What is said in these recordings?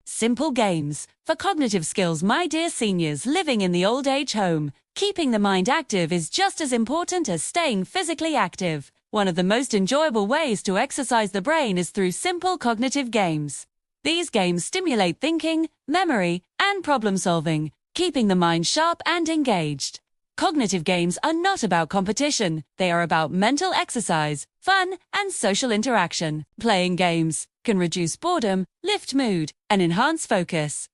Simple games. For cognitive skills, my dear seniors living in the old age home, keeping the mind active is just as important as staying physically active. One of the most enjoyable ways to exercise the brain is through simple cognitive games. These games stimulate thinking, memory, and problem solving, keeping the mind sharp and engaged. Cognitive games are not about competition. They are about mental exercise, fun, and social interaction. Playing games can reduce boredom, lift mood, and enhance focus.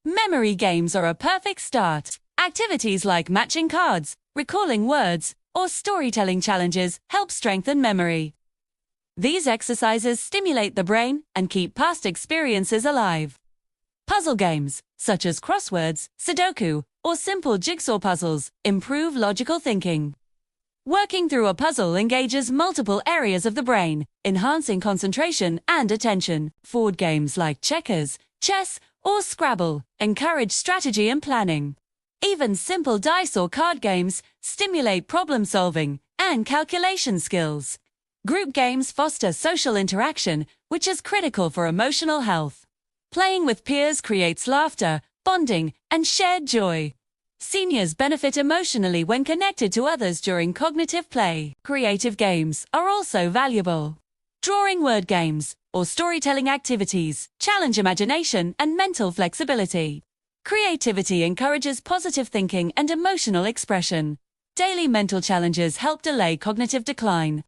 Memory games are a perfect start. Activities like matching cards, recalling words, or storytelling challenges help strengthen memory. These exercises stimulate the brain and keep past experiences alive. Puzzle games, such as crosswords, Sudoku, or simple jigsaw puzzles, improve logical thinking. Working through a puzzle engages multiple areas of the brain, enhancing concentration and attention. Board games like checkers, chess, or Scrabble encourage strategy and planning. Even simple dice or card games stimulate problem solving and calculation skills. Group games foster social interaction, which is critical for emotional health. Playing with peers creates laughter, bonding, and shared joy. Seniors benefit emotionally when connected to others during cognitive play. Creative games are also valuable. Drawing word games or storytelling activities challenge imagination and mental flexibility. Creativity encourages positive thinking and emotional expression. Daily mental challenges help delay cognitive decline.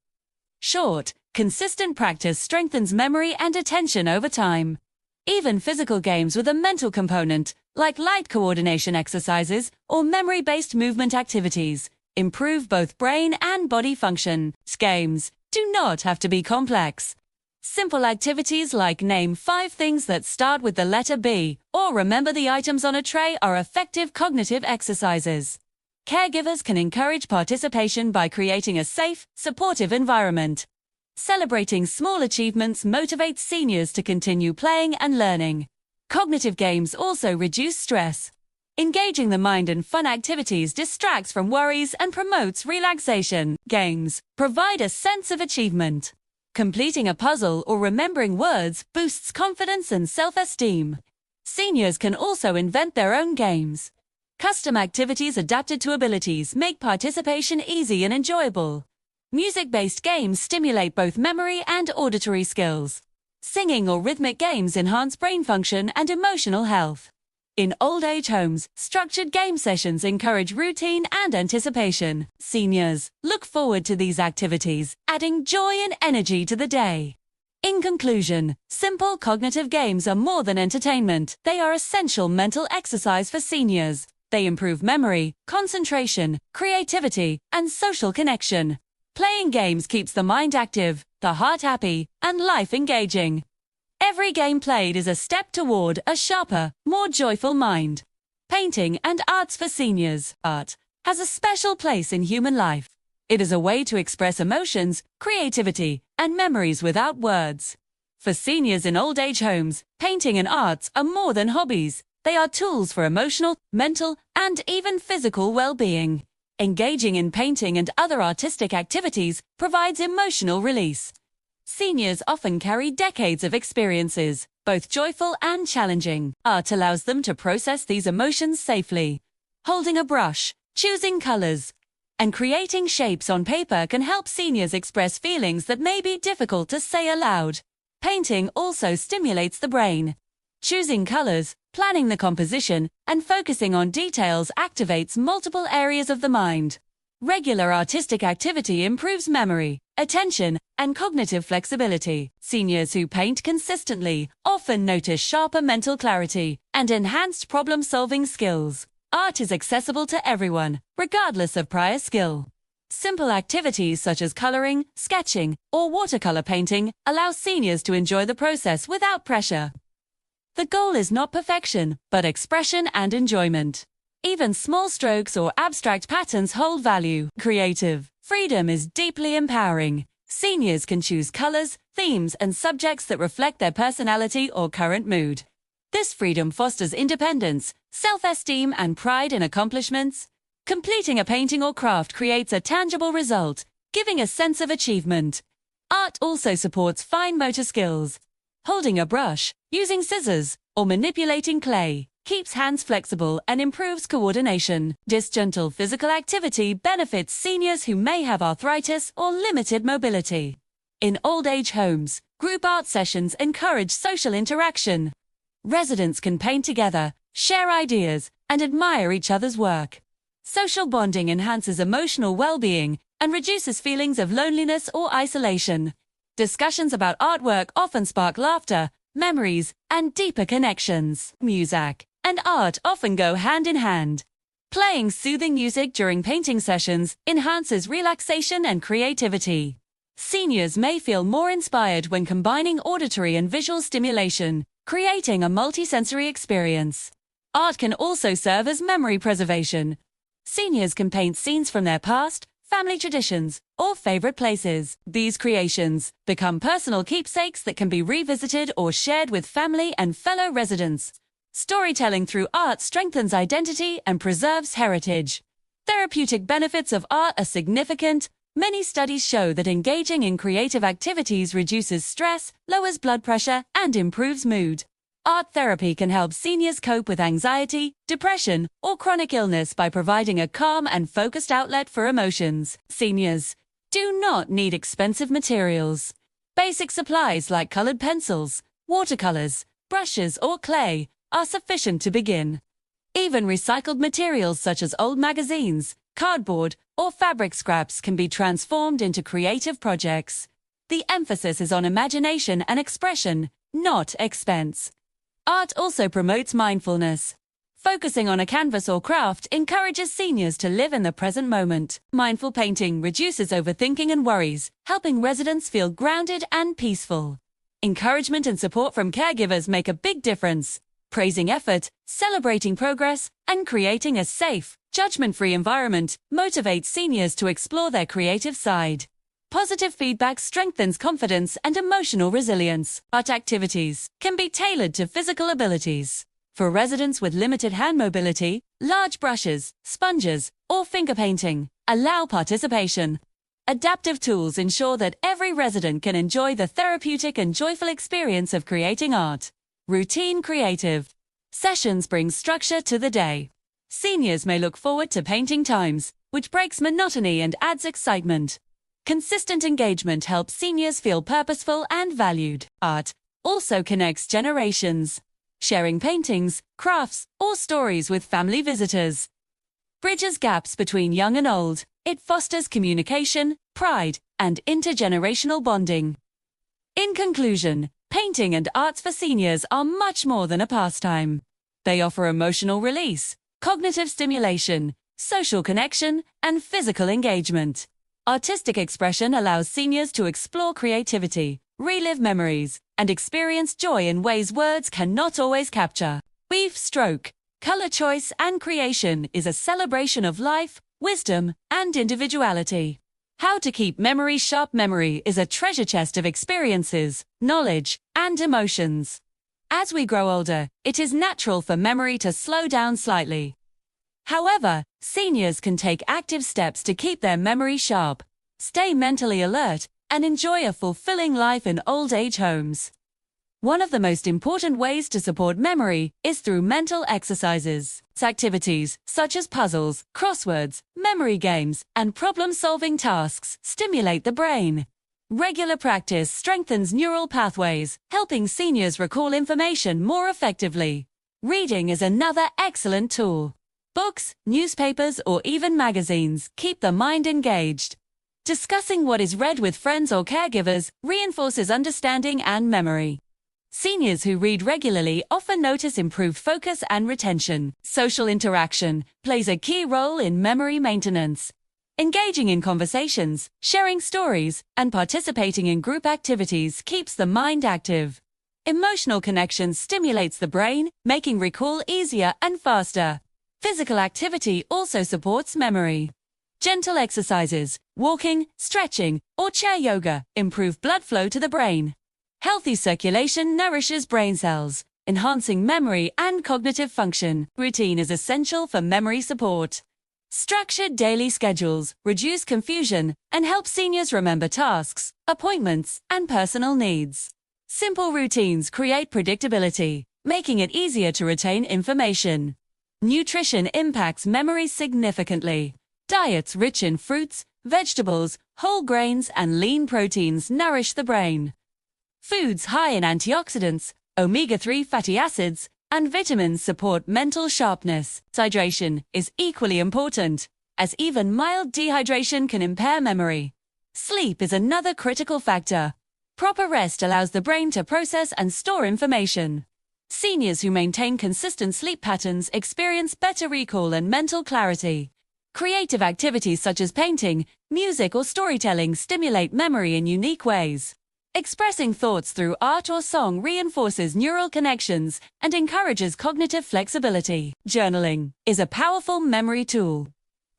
Short, consistent practice strengthens memory and attention over time. Even physical games with a mental component, like light coordination exercises or memory-based movement activities, improve both brain and body function. Games do not have to be complex. Simple activities like name 5 things that start with the letter B or remember the items on a tray are effective cognitive exercises. Caregivers can encourage participation by creating a safe, supportive environment. Celebrating small achievements motivates seniors to continue playing and learning. Cognitive games also reduce stress. Engaging the mind in fun activities distracts from worries and promotes relaxation. Games provide a sense of achievement. Completing a puzzle or remembering words boosts confidence and self-esteem. Seniors can also invent their own games. Custom activities adapted to abilities make participation easy and enjoyable. Music-based games stimulate both memory and auditory skills. Singing or rhythmic games enhance brain function and emotional health. In old age homes, structured game sessions encourage routine and anticipation. Seniors look forward to these activities, adding joy and energy to the day. In conclusion, simple cognitive games are more than entertainment. They are essential mental exercise for seniors. They improve memory, concentration, creativity, and social connection. Playing games keeps the mind active, the heart happy, and life engaging. Every game played is a step toward a sharper, more joyful mind. Painting and arts for seniors. Art has a special place in human life. It is a way to express emotions, creativity, and memories without words. For seniors in old age homes, painting and arts are more than hobbies. They are tools for emotional, mental, and even physical well-being. Engaging in painting and other artistic activities provides emotional release. Seniors often carry decades of experiences, both joyful and challenging. Art allows them to process these emotions safely. Holding a brush, choosing colors, and creating shapes on paper can help seniors express feelings that may be difficult to say aloud. Painting also stimulates the brain. Choosing colors, planning the composition, and focusing on details activates multiple areas of the mind. Regular artistic activity improves memory, attention, and cognitive flexibility. Seniors who paint consistently often notice sharper mental clarity and enhanced problem-solving skills. Art is accessible to everyone, regardless of prior skill. Simple activities such as coloring, sketching, or watercolor painting allow seniors to enjoy the process without pressure. The goal is not perfection, but expression and enjoyment. Even small strokes or abstract patterns hold value. Creative freedom is deeply empowering. Seniors can choose colors, themes, and subjects that reflect their personality or current mood. This freedom fosters independence, self-esteem, and pride in accomplishments. Completing a painting or craft creates a tangible result, giving a sense of achievement. Art also supports fine motor skills. Holding a brush, using scissors, or manipulating clay, keeps hands flexible and improves coordination. This gentle physical activity benefits seniors who may have arthritis or limited mobility. In old age homes, group art sessions encourage social interaction. Residents can paint together, share ideas, and admire each other's work. Social bonding enhances emotional well-being and reduces feelings of loneliness or isolation. Discussions about artwork often spark laughter, memories, and deeper connections. Music and art often go hand in hand. Playing soothing music during painting sessions enhances relaxation and creativity. Seniors may feel more inspired when combining auditory and visual stimulation, creating a multisensory experience. Art can also serve as memory preservation. Seniors can paint scenes from their past, family traditions, or favorite places. These creations become personal keepsakes that can be revisited or shared with family and fellow residents. Storytelling through art strengthens identity and preserves heritage. Therapeutic benefits of art are significant. Many studies show that engaging in creative activities reduces stress, lowers blood pressure, and improves mood. Art therapy can help seniors cope with anxiety, depression, or chronic illness by providing a calm and focused outlet for emotions. Seniors do not need expensive materials. Basic supplies like colored pencils, watercolors, brushes, or clay are sufficient to begin. Even recycled materials such as old magazines, cardboard, or fabric scraps can be transformed into creative projects. The emphasis is on imagination and expression, not expense. Art also promotes mindfulness. Focusing on a canvas or craft encourages seniors to live in the present moment. Mindful painting reduces overthinking and worries, helping residents feel grounded and peaceful. Encouragement and support from caregivers make a big difference. Praising effort, celebrating progress, and creating a safe, judgment-free environment motivates seniors to explore their creative side. Positive feedback strengthens confidence and emotional resilience. Art activities can be tailored to physical abilities. For residents with limited hand mobility, large brushes, sponges, or finger painting allow participation. Adaptive tools ensure that every resident can enjoy the therapeutic and joyful experience of creating art. Routine creative sessions bring structure to the day. Seniors may look forward to painting times, which breaks monotony and adds excitement. Consistent engagement helps seniors feel purposeful and valued. Art also connects generations, sharing paintings, crafts, or stories with family visitors. Bridges gaps between young and old. It fosters communication, pride, and intergenerational bonding. In conclusion, painting and arts for seniors are much more than a pastime. They offer emotional release, cognitive stimulation, social connection, and physical engagement. Artistic expression allows seniors to explore creativity, relive memories, and experience joy in ways words cannot always capture. Weave stroke, color choice, and creation is a celebration of life, wisdom, and individuality. How to keep memory sharp. Memory is a treasure chest of experiences, knowledge, and emotions. As we grow older, it is natural for memory to slow down slightly. However, seniors can take active steps to keep their memory sharp, stay mentally alert, and enjoy a fulfilling life in old age homes. One of the most important ways to support memory is through mental exercises. Activities such as puzzles, crosswords, memory games, and problem-solving tasks stimulate the brain. Regular practice strengthens neural pathways, helping seniors recall information more effectively. Reading is another excellent tool. Books, newspapers, or even magazines keep the mind engaged. Discussing what is read with friends or caregivers reinforces understanding and memory. Seniors who read regularly often notice improved focus and retention. Social interaction plays a key role in memory maintenance. Engaging in conversations, sharing stories, and participating in group activities keeps the mind active. Emotional connection stimulates the brain, making recall easier and faster. Physical activity also supports memory. Gentle exercises, walking, stretching, or chair yoga improve blood flow to the brain. Healthy circulation nourishes brain cells, enhancing memory and cognitive function. Routine is essential for memory support. Structured daily schedules reduce confusion and help seniors remember tasks, appointments, and personal needs. Simple routines create predictability, making it easier to retain information. Nutrition impacts memory significantly. Diets rich in fruits, vegetables, whole grains, and lean proteins nourish the brain. Foods high in antioxidants, omega-3 fatty acids, and vitamins support mental sharpness. Hydration is equally important, as even mild dehydration can impair memory. Sleep is another critical factor. Proper rest allows the brain to process and store information. Seniors who maintain consistent sleep patterns experience better recall and mental clarity. Creative activities such as painting, music, or storytelling stimulate memory in unique ways. Expressing thoughts through art or song reinforces neural connections and encourages cognitive flexibility. Journaling is a powerful memory tool.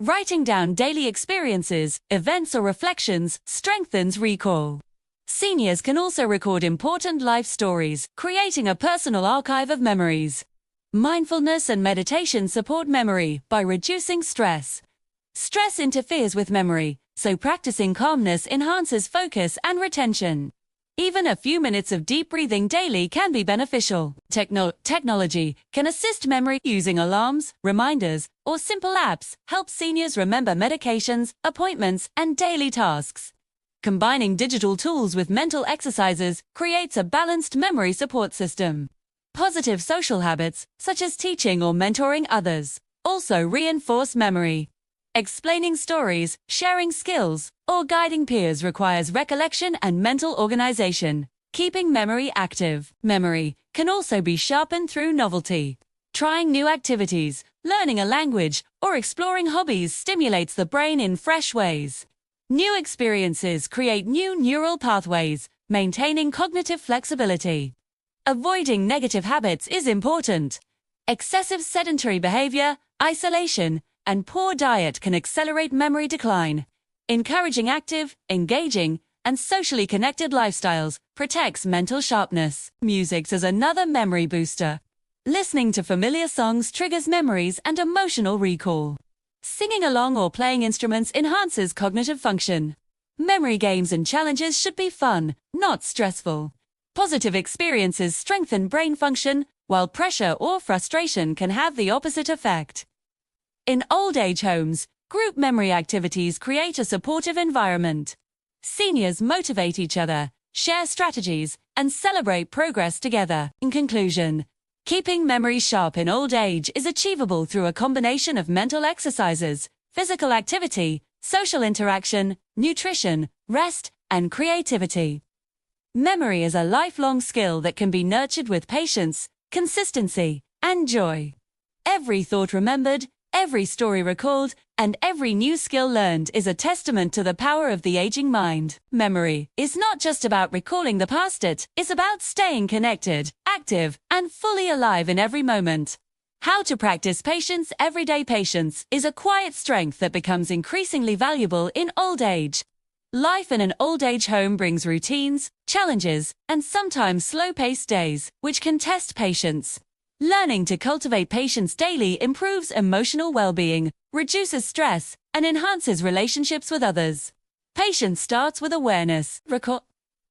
Writing down daily experiences, events, or reflections strengthens recall. Seniors can also record important life stories, creating a personal archive of memories. Mindfulness and meditation support memory by reducing stress. Stress interferes with memory, so practicing calmness enhances focus and retention. Even a few minutes of deep breathing daily can be beneficial. Technology can assist memory using alarms, reminders, or simple apps, help seniors remember medications, appointments, and daily tasks. Combining digital tools with mental exercises creates a balanced memory support system. Positive social habits, such as teaching or mentoring others, also reinforce memory. Explaining stories, sharing skills, or guiding peers requires recollection and mental organization, keeping memory active. Memory can also be sharpened through novelty. Trying new activities, learning a language, or exploring hobbies stimulates the brain in fresh ways. New experiences create new neural pathways, maintaining cognitive flexibility. Avoiding negative habits is important. Excessive sedentary behavior, isolation, and poor diet can accelerate memory decline. Encouraging active, engaging, and socially connected lifestyles protects mental sharpness. Music is another memory booster. Listening to familiar songs triggers memories and emotional recall. Singing along or playing instruments enhances cognitive function. Memory games and challenges should be fun, not stressful. Positive experiences strengthen brain function, while pressure or frustration can have the opposite effect. In old age homes, group memory activities create a supportive environment. Seniors motivate each other, share strategies, and celebrate progress together. In conclusion, keeping memory sharp in old age is achievable through a combination of mental exercises, physical activity, social interaction, nutrition, rest, and creativity. Memory is a lifelong skill that can be nurtured with patience, consistency, and joy. Every thought remembered, every story recalled, and every new skill learned is a testament to the power of the aging mind. Memory is not just about recalling the past, it's about staying connected, active, and fully alive in every moment. How to practice patience. Everyday patience is a quiet strength that becomes increasingly valuable in old age. Life in an old age home brings routines, challenges, and sometimes slow-paced days, which can test patience. Learning to cultivate patience daily improves emotional well-being, reduces stress, and enhances relationships with others. Patience starts with awareness.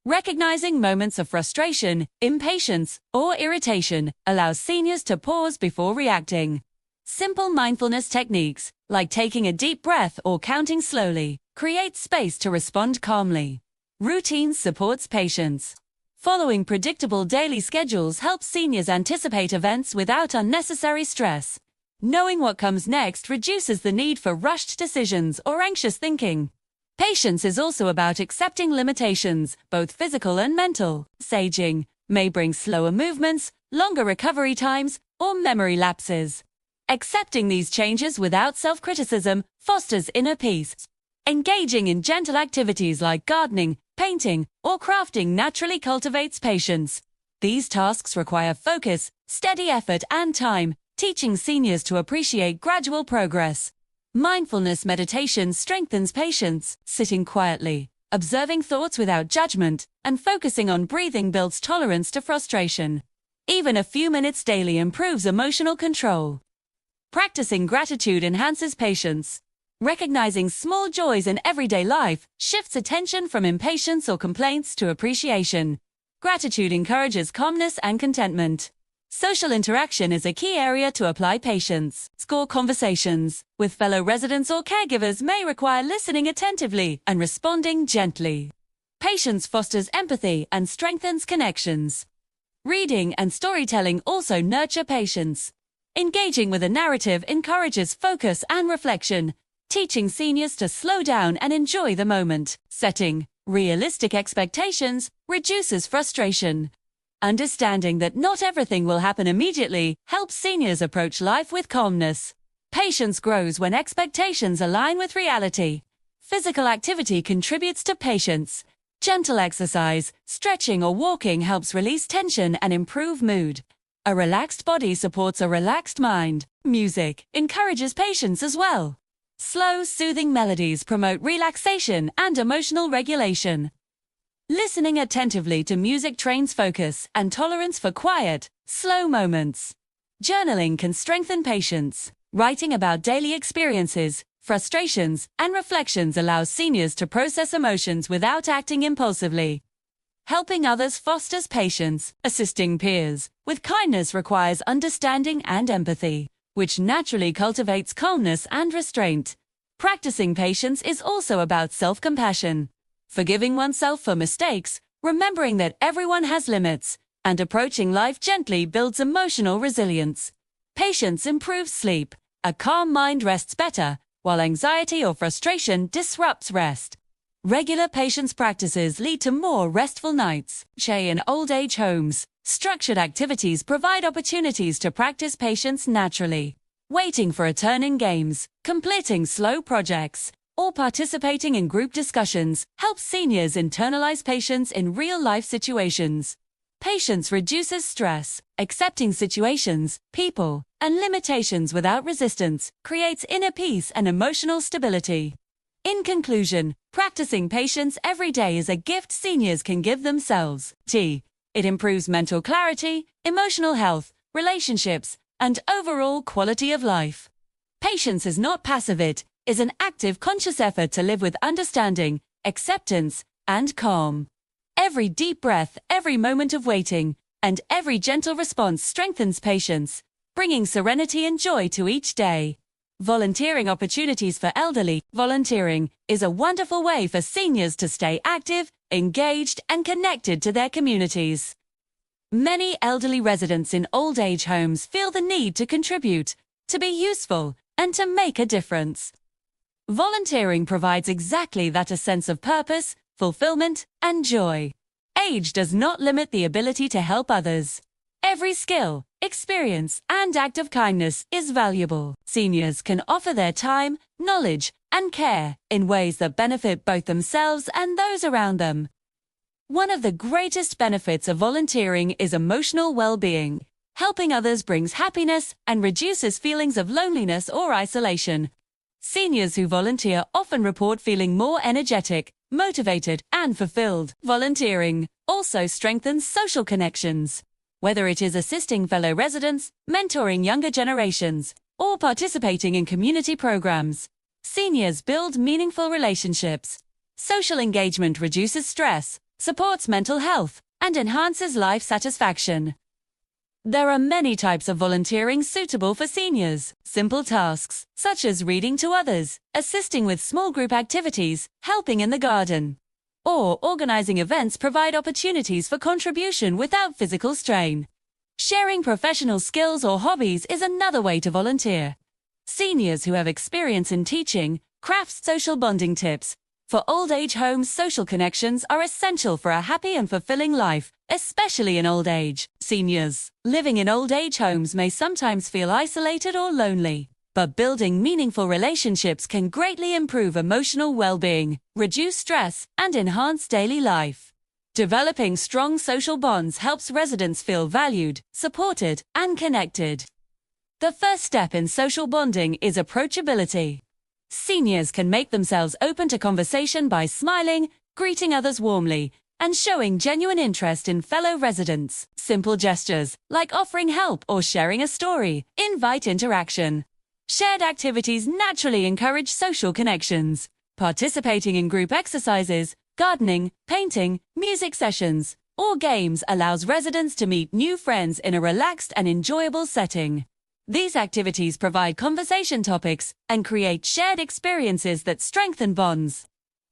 Recognizing moments of frustration, impatience, or irritation allows seniors to pause before reacting. Simple mindfulness techniques, like taking a deep breath or counting slowly, create space to respond calmly. Routine supports patience. Following predictable daily schedules helps seniors anticipate events without unnecessary stress. Knowing what comes next reduces the need for rushed decisions or anxious thinking. Patience is also about accepting limitations, both physical and mental. Aging may bring slower movements, longer recovery times, or memory lapses. Accepting these changes without self-criticism fosters inner peace. Engaging in gentle activities like gardening, painting, or crafting naturally cultivates patience. These tasks require focus, steady effort, and time, teaching seniors to appreciate gradual progress. Mindfulness meditation strengthens patience. Sitting quietly, observing thoughts without judgment, and focusing on breathing builds tolerance to frustration. Even a few minutes daily improves emotional control. Practicing gratitude enhances patience. Recognizing small joys in everyday life shifts attention from impatience or complaints to appreciation. Gratitude encourages calmness and contentment. Social interaction is a key area to apply patience. Score conversations with fellow residents or caregivers may require listening attentively and responding gently. Patience fosters empathy and strengthens connections. Reading and storytelling also nurture patience. Engaging with a narrative encourages focus and reflection, teaching seniors to slow down and enjoy the moment. Setting realistic expectations reduces frustration. Understanding that not everything will happen immediately helps seniors approach life with calmness. Patience grows when expectations align with reality. Physical activity contributes to patience. Gentle exercise, stretching or walking helps release tension and improve mood. A relaxed body supports a relaxed mind. Music encourages patience as well. Slow, soothing melodies promote relaxation and emotional regulation. Listening attentively to music trains focus and tolerance for quiet, slow moments. Journaling can strengthen patience. Writing about daily experiences, frustrations, and reflections allows seniors to process emotions without acting impulsively. Helping others fosters patience. Assisting peers with kindness requires understanding and empathy, which naturally cultivates calmness and restraint. Practicing patience is also about self-compassion. Forgiving oneself for mistakes, remembering that everyone has limits, and approaching life gently builds emotional resilience. Patience improves sleep. A calm mind rests better, while anxiety or frustration disrupts rest. Regular patience practices lead to more restful nights. In old age homes, structured activities provide opportunities to practice patience naturally. Waiting for a turn in games, completing slow projects, or participating in group discussions helps seniors internalize patience in real-life situations. Patience reduces stress. Accepting situations, people, and limitations without resistance creates inner peace and emotional stability. In conclusion, practicing patience every day is a gift seniors can give themselves. It improves mental clarity, emotional health, relationships, and overall quality of life. Patience is not passive, it is an active, conscious effort to live with understanding, acceptance, and calm. Every deep breath, every moment of waiting, and every gentle response strengthens patience, bringing serenity and joy to each day. Volunteering opportunities for elderly. Volunteering is a wonderful way for seniors to stay active, engaged, and connected to their communities. Many elderly residents in old age homes feel the need to contribute, to be useful, and to make a difference. Volunteering provides exactly that, a sense of purpose, fulfillment, and joy. Age does not limit the ability to help others. Every skill, experience, and act of kindness is valuable. Seniors can offer their time, knowledge, and care in ways that benefit both themselves and those around them. One of the greatest benefits of volunteering is emotional well-being. Helping others brings happiness and reduces feelings of loneliness or isolation. Seniors who volunteer often report feeling more energetic, motivated, and fulfilled. Volunteering also strengthens social connections. Whether it is assisting fellow residents, mentoring younger generations, or participating in community programs, seniors build meaningful relationships. Social engagement reduces stress, supports mental health, and enhances life satisfaction. There are many types of volunteering suitable for seniors. Simple tasks, such as reading to others, assisting with small group activities, helping in the garden, or organizing events provide opportunities for contribution without physical strain. Sharing professional skills or hobbies is another way to volunteer. Seniors who have experience in teaching, crafts, social bonding tips. For old age homes, social connections are essential for a happy and fulfilling life, especially in old age. Seniors living in old age homes may sometimes feel isolated or lonely, but building meaningful relationships can greatly improve emotional well-being, reduce stress, and enhance daily life. Developing strong social bonds helps residents feel valued, supported, and connected. The first step in social bonding is approachability. Seniors can make themselves open to conversation by smiling, greeting others warmly, and showing genuine interest in fellow residents. Simple gestures, like offering help or sharing a story, invite interaction. Shared activities naturally encourage social connections. Participating in group exercises, gardening, painting, music sessions, or games allows residents to meet new friends in a relaxed and enjoyable setting. These activities provide conversation topics and create shared experiences that strengthen bonds.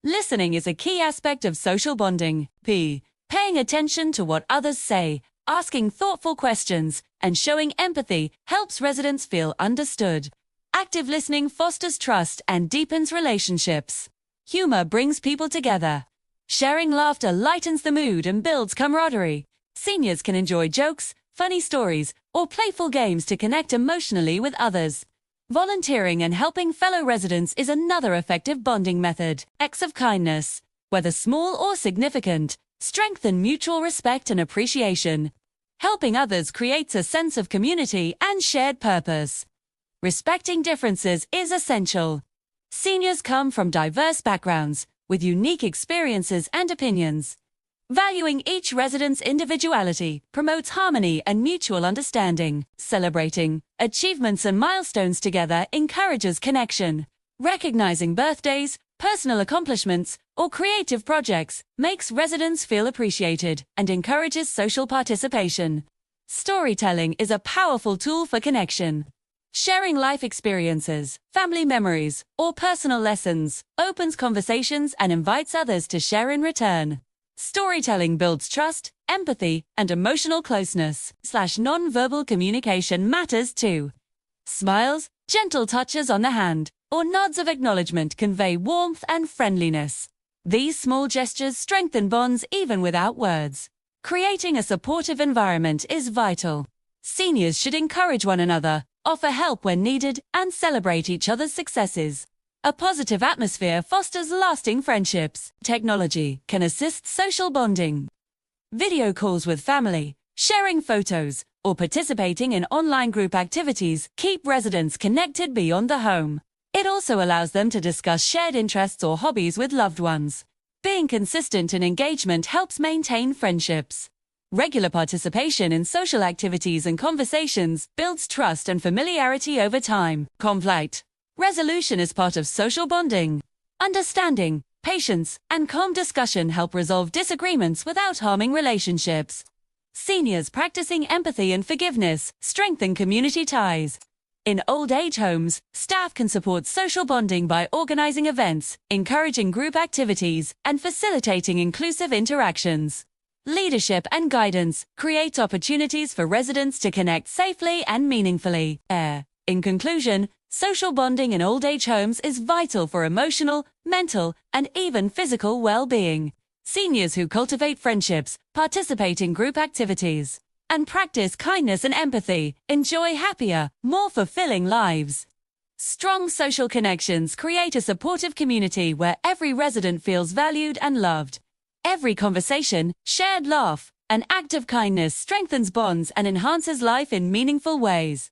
Listening is a key aspect of social bonding. Paying attention to what others say, asking thoughtful questions, and showing empathy helps residents feel understood. Active listening fosters trust and deepens relationships. Humor brings people together. Sharing laughter lightens the mood and builds camaraderie. Seniors can enjoy jokes, funny stories, or playful games to connect emotionally with others. Volunteering and helping fellow residents is another effective bonding method. Acts of kindness, whether small or significant, strengthen mutual respect and appreciation. Helping others creates a sense of community and shared purpose. Respecting differences is essential. Seniors come from diverse backgrounds, with unique experiences and opinions. Valuing each resident's individuality promotes harmony and mutual understanding. Celebrating achievements and milestones together encourages connection. Recognizing birthdays, personal accomplishments, or creative projects makes residents feel appreciated and encourages social participation. Storytelling is a powerful tool for connection. Sharing life experiences, family memories, or personal lessons opens conversations and invites others to share in return. Storytelling builds trust, empathy, and emotional closeness. Non-verbal communication matters too. Smiles, gentle touches on the hand, or nods of acknowledgement convey warmth and friendliness. These small gestures strengthen bonds even without words. Creating a supportive environment is vital. Seniors should encourage one another, offer help when needed, and celebrate each other's successes. A positive atmosphere fosters lasting friendships. Technology can assist social bonding. Video calls with family, sharing photos, or participating in online group activities keep residents connected beyond the home. It also allows them to discuss shared interests or hobbies with loved ones. Being consistent in engagement helps maintain friendships. Regular participation in social activities and conversations builds trust and familiarity over time. Conflict resolution is part of social bonding. Understanding, patience, and calm discussion help resolve disagreements without harming relationships. Seniors practicing empathy and forgiveness strengthen community ties. In old age homes, staff can support social bonding by organizing events, encouraging group activities, and facilitating inclusive interactions. Leadership and guidance create opportunities for residents to connect safely and meaningfully. In conclusion, social bonding in old age homes is vital for emotional, mental, and even physical well-being. Seniors who cultivate friendships, participate in group activities, and practice kindness and empathy enjoy happier, more fulfilling lives. Strong social connections create a supportive community where every resident feels valued and loved. Every conversation, shared laugh, and act of kindness strengthens bonds and enhances life in meaningful ways.